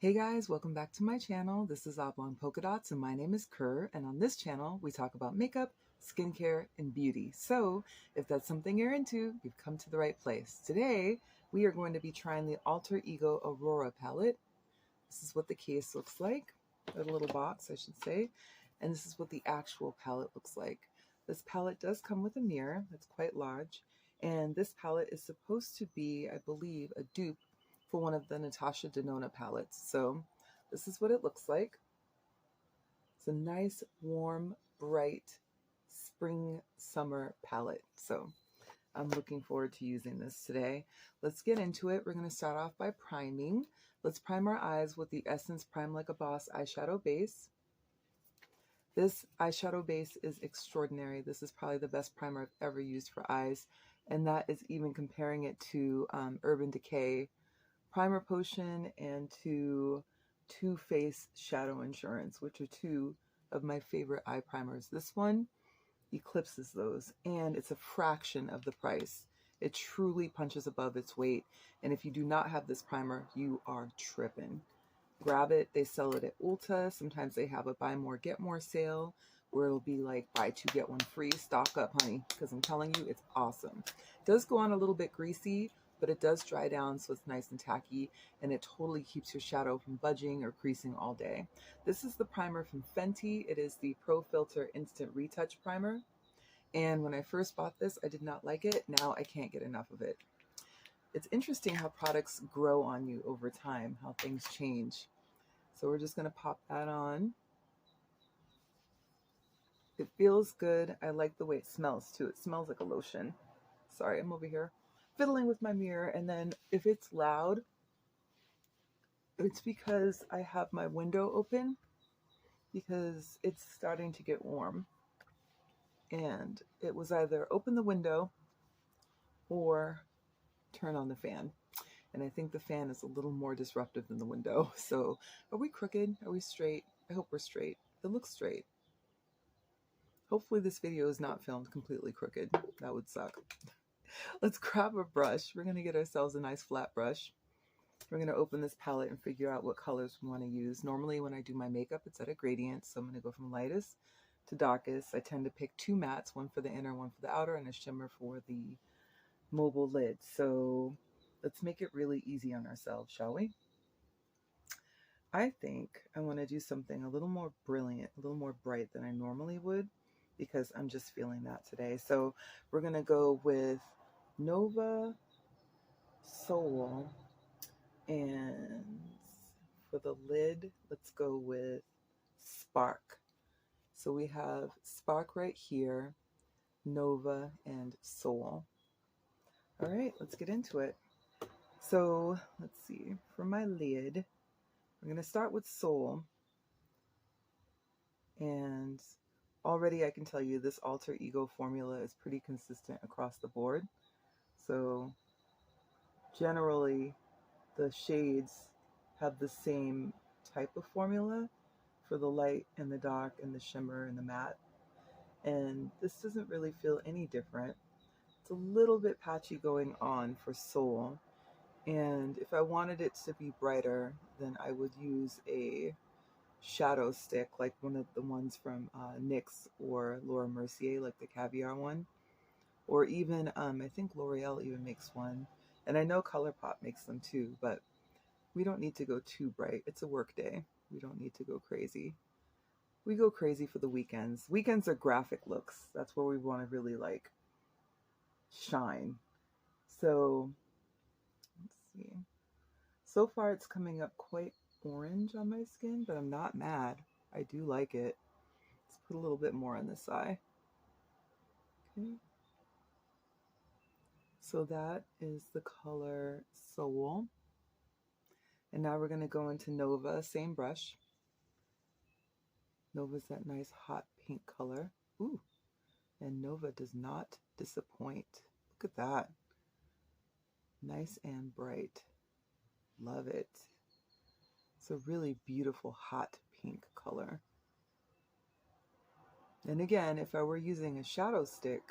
Hey guys, welcome back to my channel. This is Oblong Polka Dots and my name is Kerr, and on this channel we talk about makeup, skincare, and beauty. So if that's something you're into, you've come to the right place. Today we are going to be trying the Alter Ego Aurora palette. This is what the case looks like, a little box I should say, and this is what the actual palette looks like. This palette does come with a mirror that's quite large, and this palette is supposed to be, I believe, a dupe for one of the Natasha Denona palettes. So this is what it looks like. It's a nice, warm, bright spring summer palette. So I'm looking forward to using this today. Let's get into it. We're going to start off by priming. Let's prime our eyes with the Essence Prime Like a Boss eyeshadow base. This eyeshadow base is extraordinary. This is probably the best primer I've ever used for eyes, and that is even comparing it to Urban Decay Primer Potion and to Too Faced Shadow Insurance, which are two of my favorite eye primers. This one eclipses those, and it's a fraction of the price. It truly punches above its weight, and if you do not have this primer, you are tripping. Grab it. They sell it at Ulta. Sometimes they have a buy more, get more sale, where it'll be like buy two, get one free. Stock up, honey, because I'm telling you, it's awesome. It does go on a little bit greasy, but it does dry down, so it's nice and tacky, and it totally keeps your shadow from budging or creasing all day. This is the primer from Fenty. It is the Pro Filter Instant Retouch Primer, and when I first bought this, I did not like it. Now I can't get enough of it. It's interesting how products grow on you over time, how things change. So we're just going to pop that on. It feels good. I like the way it smells too. It smells like a lotion. Sorry, I'm over here fiddling with my mirror, and then if it's loud, it's because I have my window open because it's starting to get warm, and it was either open the window or turn on the fan, and I think the fan is a little more disruptive than the window. So are we crooked? Are we straight? I hope we're straight. It looks straight. Hopefully this video is not filmed completely crooked. That would suck. Let's grab a brush. We're going to get ourselves a nice flat brush. We're going to open this palette and figure out what colors we want to use. Normally when I do my makeup, it's at a gradient, so I'm going to go from lightest to darkest. I tend to pick two mattes, one for the inner, one for the outer, and a shimmer for the mobile lid. So let's make it really easy on ourselves, shall we? I think I want to do something a little more brilliant, a little more bright than I normally would, because I'm just feeling that today. So we're going to go with Nova Soul, and for the lid, let's go with Spark. So we have Spark right here, Nova, and Soul. All right, let's get into it. So let's see, for my lid, I'm going to start with Soul, and already I can tell you this Alter Ego formula is pretty consistent across the board. So generally the shades have the same type of formula for the light and the dark and the shimmer and the matte, and this doesn't really feel any different. It's a little bit patchy going on for Soul, and if I wanted it to be brighter, then I would use a shadow stick like one of the ones from NYX or Laura Mercier, like the caviar one, or even I think L'Oreal even makes one, and I know ColourPop makes them too, but we don't need to go too bright. It's a work day. We don't need to go crazy. We go crazy for the weekends. Weekends are graphic looks. That's where we want to really like shine. So let's see. So far it's coming up quite orange on my skin, but I'm not mad. I do like it. Let's put a little bit more on this eye. Okay. So that is the color Soul. And now we're going to go into Nova, same brush. Nova's that nice hot pink color. Ooh, and Nova does not disappoint. Look at that. Nice and bright. Love it. It's a really beautiful hot pink color. And again, if I were using a shadow stick,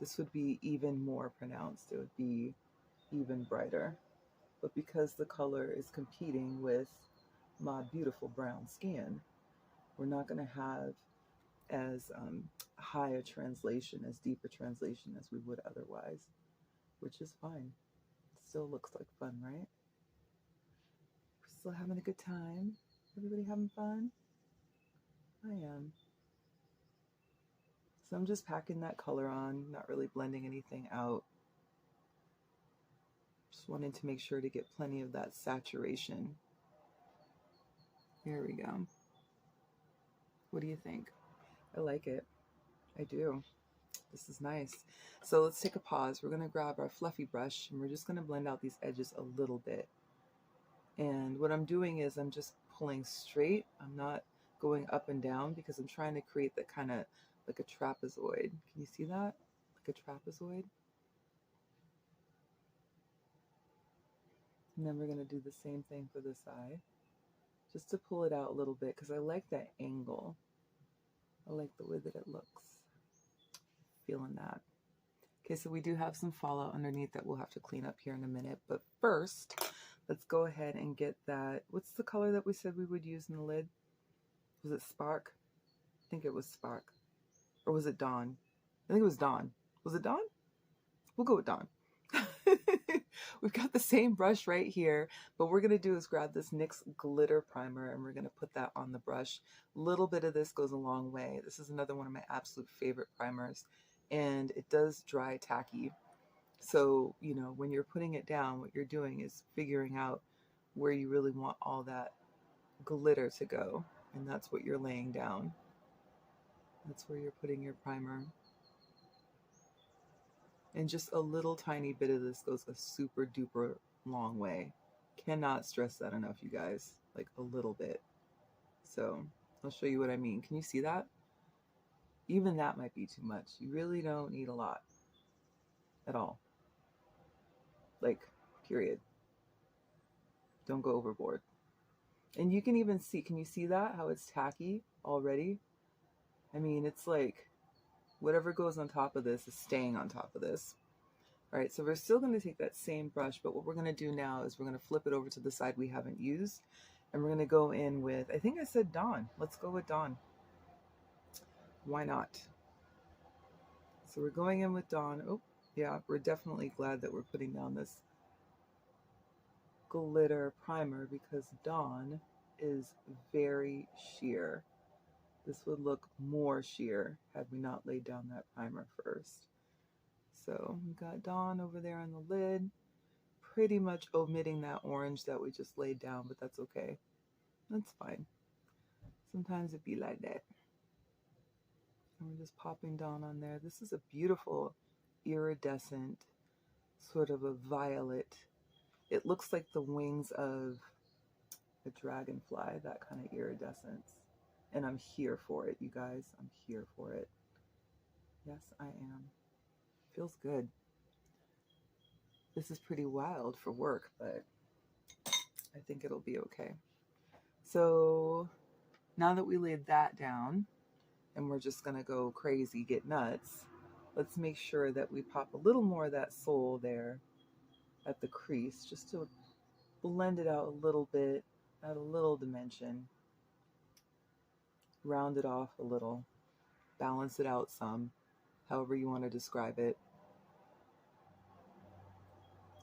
this would be even more pronounced. It would be even brighter. But because the color is competing with my beautiful brown skin, we're not going to have as high a translation, as deep a translation as we would otherwise, which is fine. It still looks like fun, right? We're still having a good time. Everybody having fun? I am. So I'm just packing that color on, not really blending anything out. Just wanting to make sure to get plenty of that saturation. There we go. What do you think? I like it. I do. This is nice. So let's take a pause. We're going to grab our fluffy brush and we're just going to blend out these edges a little bit. And what I'm doing is I'm just pulling straight. I'm not going up and down because I'm trying to create that kind of like a trapezoid. Can you see that? Like a trapezoid. And then we're going to do the same thing for this eye. Just to pull it out a little bit because I like that angle. I like the way that it looks. Feeling that. Okay, so we do have some fallout underneath that we'll have to clean up here in a minute. But first, let's go ahead and get that. What's the color that we said we would use in the lid? Was it Spark? I think it was Spark. Or was it Dawn? I think it was Dawn. Was it Dawn? We'll go with Dawn. We've got the same brush right here, but what we're going to do is grab this NYX glitter primer and we're going to put that on the brush. A little bit of this goes a long way. This is another one of my absolute favorite primers, and it does dry tacky. So, you know, when you're putting it down, what you're doing is figuring out where you really want all that glitter to go, and that's what you're laying down. That's where you're putting your primer. And just a little tiny bit of this goes a super duper long way. Cannot stress that enough, you guys. Like a little bit. So I'll show you what I mean. Can you see that? Even that might be too much. You really don't need a lot at all. Like, period. Don't go overboard. And you can even see, can you see that? How it's tacky already? I mean, it's like whatever goes on top of this is staying on top of this. All right, so we're still going to take that same brush, but what we're going to do now is we're going to flip it over to the side we haven't used, and we're going to go in with, I think I said Dawn. Let's go with Dawn. Why not? So we're going in with Dawn. Oh, yeah, we're definitely glad that we're putting down this glitter primer because Dawn is very sheer. This would look more sheer had we not laid down that primer first. So we got Dawn over there on the lid, pretty much omitting that orange that we just laid down, but that's okay. That's fine. Sometimes it be like that. And we're just popping Dawn on there. This is a beautiful iridescent, sort of a violet. It looks like the wings of a dragonfly, that kind of iridescence. And I'm here for it, you guys. I'm here for it. Yes, I am. Feels good. This is pretty wild for work, but I think it'll be okay. So now that we laid that down and we're just going to go crazy, get nuts, let's make sure that we pop a little more of that soul there at the crease just to blend it out a little bit, add a little dimension. Round it off a little, balance it out some, however you want to describe it.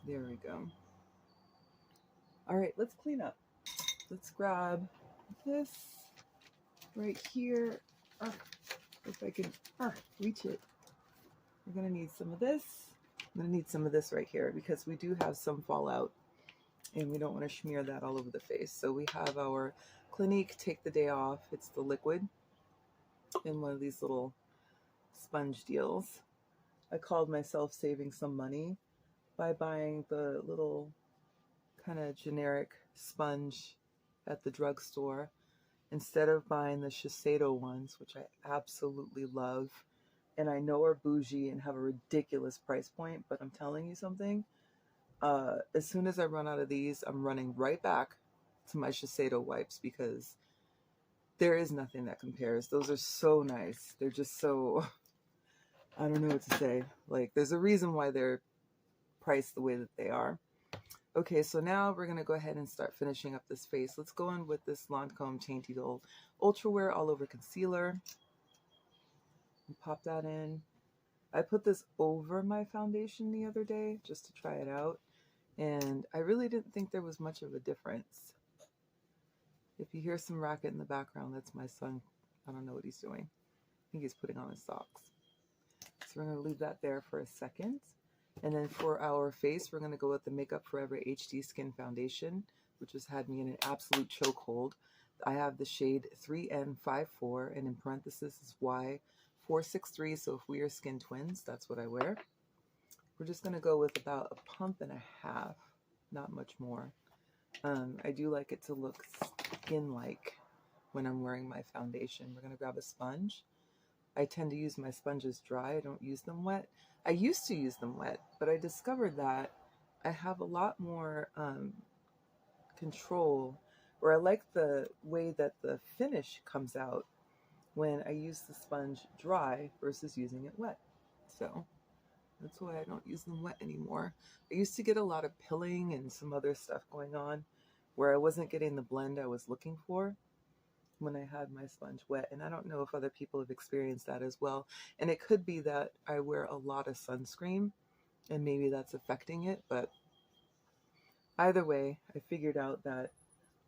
There we go. All right, let's clean up. Let's grab this right here. If I can reach it. We're gonna need some of this. I'm gonna need some of this right here because we do have some fallout and we don't want to smear that all over the face. So we have our Clinique Take the Day Off. It's the liquid in one of these little sponge deals. I called myself saving some money by buying the little kind of generic sponge at the drugstore instead of buying the Shiseido ones, which I absolutely love and I know are bougie and have a ridiculous price point, but I'm telling you something, as soon as I run out of these, I'm running right back to my Shiseido wipes because there is nothing that compares. Those are so nice. They're just so, I don't know what to say. Like, there's a reason why they're priced the way that they are. Okay, so now we're going to go ahead and start finishing up this face. Let's go in with this Lancome Chainty Doll Ultra Wear All Over Concealer. And pop that in. I put this over my foundation the other day just to try it out, and I really didn't think there was much of a difference. If you hear some racket in the background, that's my son. I don't know what he's doing. I think he's putting on his socks. So we're going to leave that there for a second. And then for our face, we're going to go with the Makeup Forever HD Skin Foundation, which has had me in an absolute chokehold. I have the shade 3N54, and in parentheses is Y463, so if we are skin twins, that's what I wear. We're just going to go with about a pump and a half, not much more. I do like it to look skin-like when I'm wearing my foundation. We're going to grab a sponge. I tend to use my sponges dry. I don't use them wet. I used to use them wet, but I discovered that I have a lot more control, or I like the way that the finish comes out when I use the sponge dry versus using it wet. So that's why I don't use them wet anymore. I used to get a lot of pilling and some other stuff going on where I wasn't getting the blend I was looking for when I had my sponge wet, and I don't know if other people have experienced that as well. And it could be that I wear a lot of sunscreen and maybe that's affecting it, but either way, I figured out that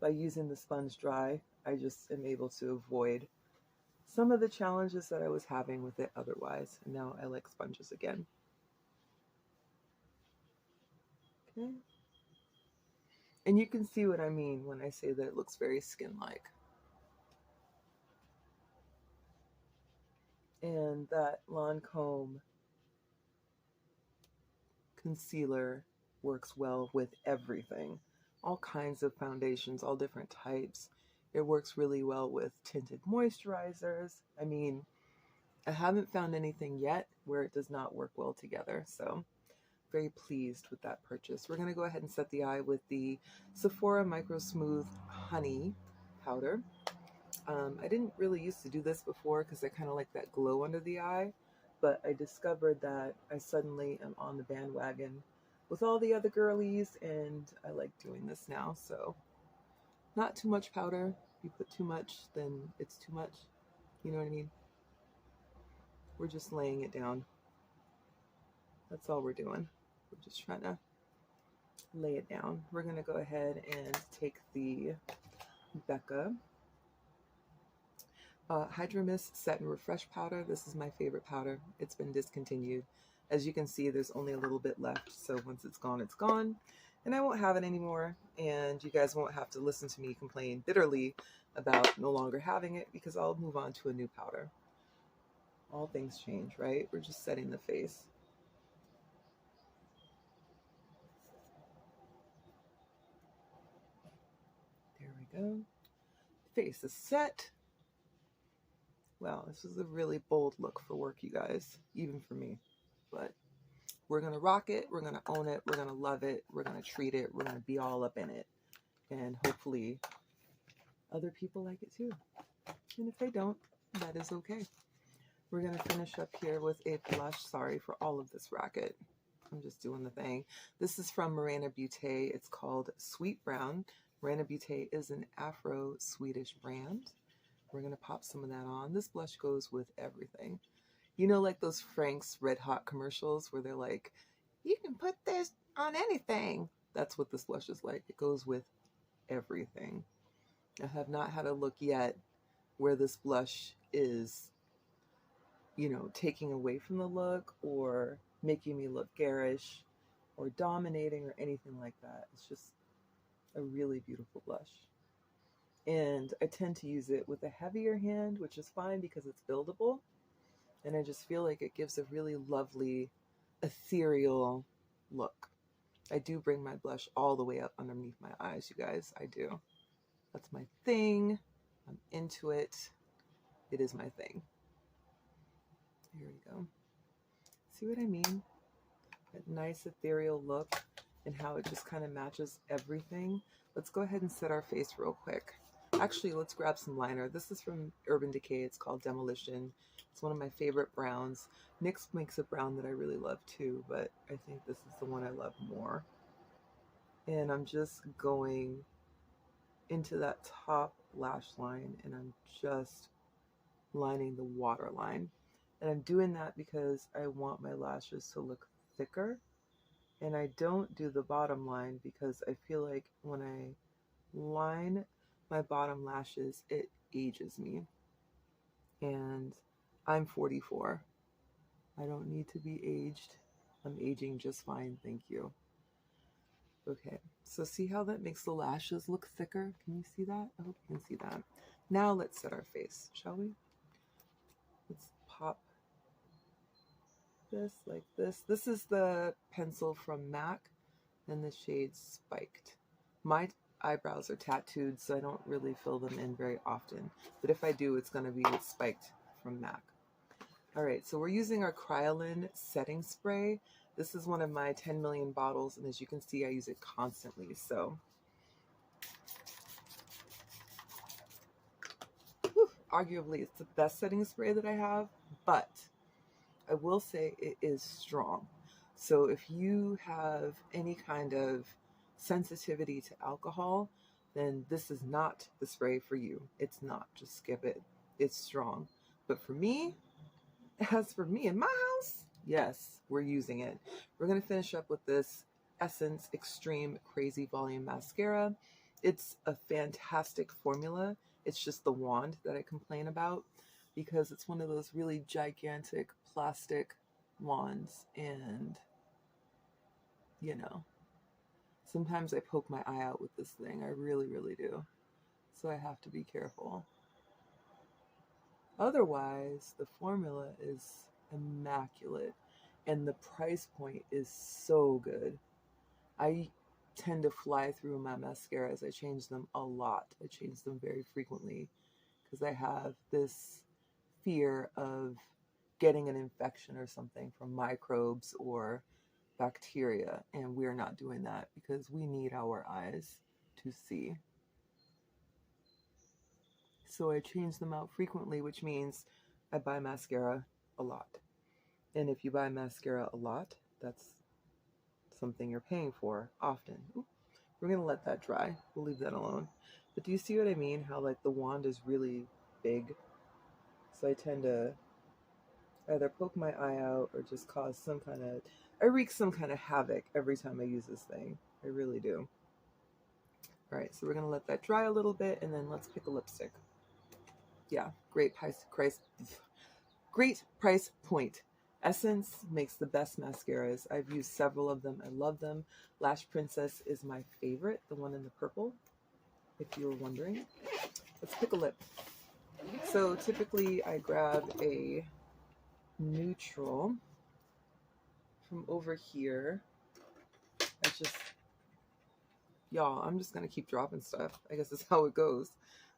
by using the sponge dry, I just am able to avoid some of the challenges that I was having with it otherwise. And now I like sponges again. Okay. And you can see what I mean when I say that it looks very skin-like. And that Lancome concealer works well with everything. All kinds of foundations, all different types. It works really well with tinted moisturizers. I mean, I haven't found anything yet where it does not work well together. So very pleased with that purchase. We're going to go ahead and set the eye with the Sephora Micro Smooth Honey powder. I didn't really used to do this before because I kind of like that glow under the eye, but I discovered that I suddenly am on the bandwagon with all the other girlies, and I like doing this now. So not too much powder. If you put too much, then it's too much. You know what I mean? We're just laying it down. That's all we're doing. We're just trying to lay it down. We're going to go ahead and take the Becca Hydro Mist Set and Refresh powder. This is my favorite powder. It's been discontinued. As you can see, there's only a little bit left. So once it's gone, it's gone. And I won't have it anymore. And you guys won't have to listen to me complain bitterly about no longer having it, because I'll move on to a new powder. All things change, right? We're just setting the face. There we go. Face is set. Wow, this was a really bold look for work, you guys, even for me. But we're going to rock it. We're going to own it. We're going to love it. We're going to treat it. We're going to be all up in it. And hopefully other people like it too. And if they don't, that is okay. We're going to finish up here with a blush. Sorry for all of this racket. I'm just doing the thing. This is from Marana Beauté. It's called Sweet Brown. Marana Beauté is an Afro-Swedish brand. We're going to pop some of that on. This blush goes with everything. You know, like those Frank's Red Hot commercials where they're like, you can put this on anything. That's what this blush is like. It goes with everything. I have not had a look yet where this blush is, you know, taking away from the look or making me look garish or dominating or anything like that. It's just a really beautiful blush. And I tend to use it with a heavier hand, which is fine because it's buildable. And I just feel like it gives a really lovely, ethereal look. I do bring my blush all the way up underneath my eyes, you guys. I do. That's my thing. I'm into it. It is my thing. Here we go. See what I mean? That nice ethereal look and how it just kind of matches everything. Let's go ahead and set our face real quick. Actually, let's grab some liner. This is from Urban Decay. It's called Demolition. It's one of my favorite browns. NYX makes a brown that I really love too, but I think this is the one I love more. And I'm just going into that top lash line, and I'm just lining the waterline. And I'm doing that because I want my lashes to look thicker. And I don't do the bottom line because I feel like when I line my bottom lashes, it ages me. And I'm 44. I don't need to be aged. I'm aging just fine, thank you. Okay, so see how that makes the lashes look thicker? Can you see that? I hope you can see that. Now let's set our face, shall we? Let's pop this like this. This is the pencil from MAC and the shade Spiked. My eyebrows are tattooed, so I don't really fill them in very often. But if I do, it's going to be with Spiked from MAC. All right, so we're using our Kryolan setting spray. This is one of my 10 million bottles, and as you can see, I use it constantly. So, arguably, it's the best setting spray that I have, but I will say it is strong. So if you have any kind of sensitivity to alcohol, then this is not the spray for you. It's not. Just skip it. It's strong. But for me, as for me in my house, yes, we're using it. We're going to finish up with this Essence Extreme Crazy Volume Mascara. It's a fantastic formula. It's just the wand that I complain about because it's one of those really gigantic plastic wands, and you know, sometimes I poke my eye out with this thing. I really, really do. So I have to be careful. Otherwise, the formula is immaculate and the price point is so good. I tend to fly through my mascaras. I change them a lot. I change them very frequently because I have this fear of getting an infection or something from microbes or bacteria, and we're not doing that because we need our eyes to see. So I change them out frequently, which means I buy mascara a lot. And if you buy mascara a lot, that's something you're paying for often. Oop, we're going to let that dry. We'll leave that alone. But do you see what I mean? How like the wand is really big. So I tend to either poke my eye out or just cause some kind of, I wreak some kind of havoc every time I use this thing. I really do. All right, so we're going to let that dry a little bit, and then let's pick a lipstick. Yeah, great price point. Essence makes the best mascaras. I've used several of them. I love them. Lash Princess is my favorite, the one in the purple, if you were wondering. Let's pick a lip. So typically I grab a neutral from over here. Y'all, I'm just going to keep dropping stuff. I guess that's how it goes.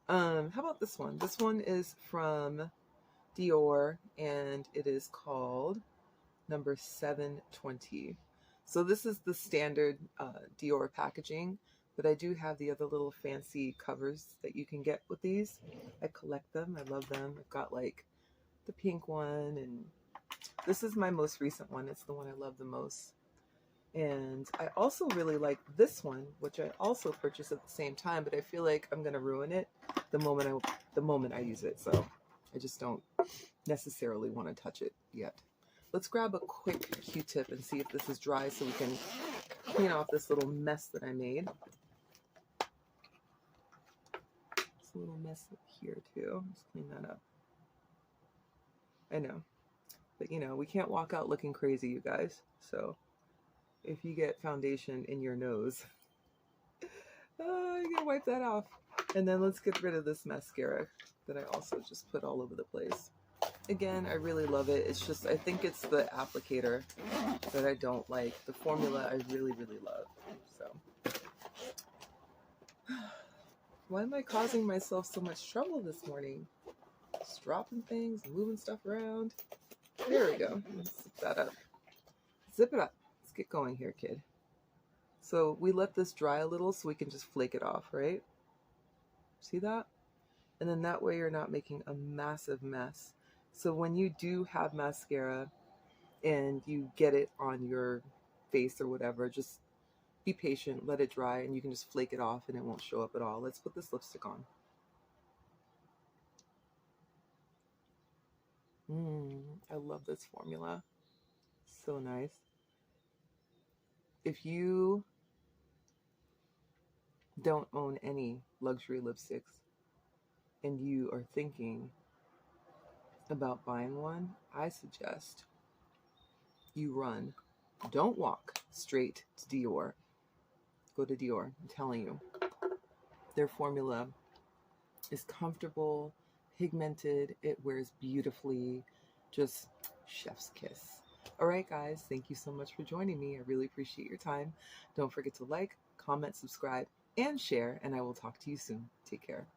How about this one? This one is from Dior, and it is called number 720. So this is the standard Dior packaging, but I do have the other little fancy covers that you can get with these. I collect them. I love them. I've got like the pink one, and this is my most recent one. It's the one I love the most. And I also really like this one, which I also purchased at the same time, but I feel like I'm going to ruin it the moment I use it. So I just don't necessarily want to touch it yet. Let's grab a quick Q-tip and see if this is dry so we can clean off this little mess that I made. It's a little mess here too. Let's clean that up. I know, but you know, we can't walk out looking crazy, you guys. So if you get foundation in your nose, you gotta wipe that off. And then let's get rid of this mascara that I also just put all over the place. Again, I really love it. It's just, I think it's the applicator that I don't like. The formula I really, really love. So, why am I causing myself so much trouble this morning? Just dropping things, moving stuff around. There we go. Let's zip that up. Zip it up. Let's get going here, kid. So we let this dry a little so we can just flake it off, right? See that? And then that way you're not making a massive mess. So when you do have mascara and you get it on your face or whatever, just be patient, let it dry, and you can just flake it off and it won't show up at all. Let's put this lipstick on. I love this formula. So nice. If you don't own any luxury lipsticks and you are thinking about buying one, I suggest you run. Don't walk straight to Dior. Go to Dior. I'm telling you. Their formula is comfortable, pigmented, it wears beautifully, just chef's kiss. All right, guys, thank you so much for joining me. I really appreciate your time. Don't forget to like, comment, subscribe, and share, and I will talk to you soon. Take care.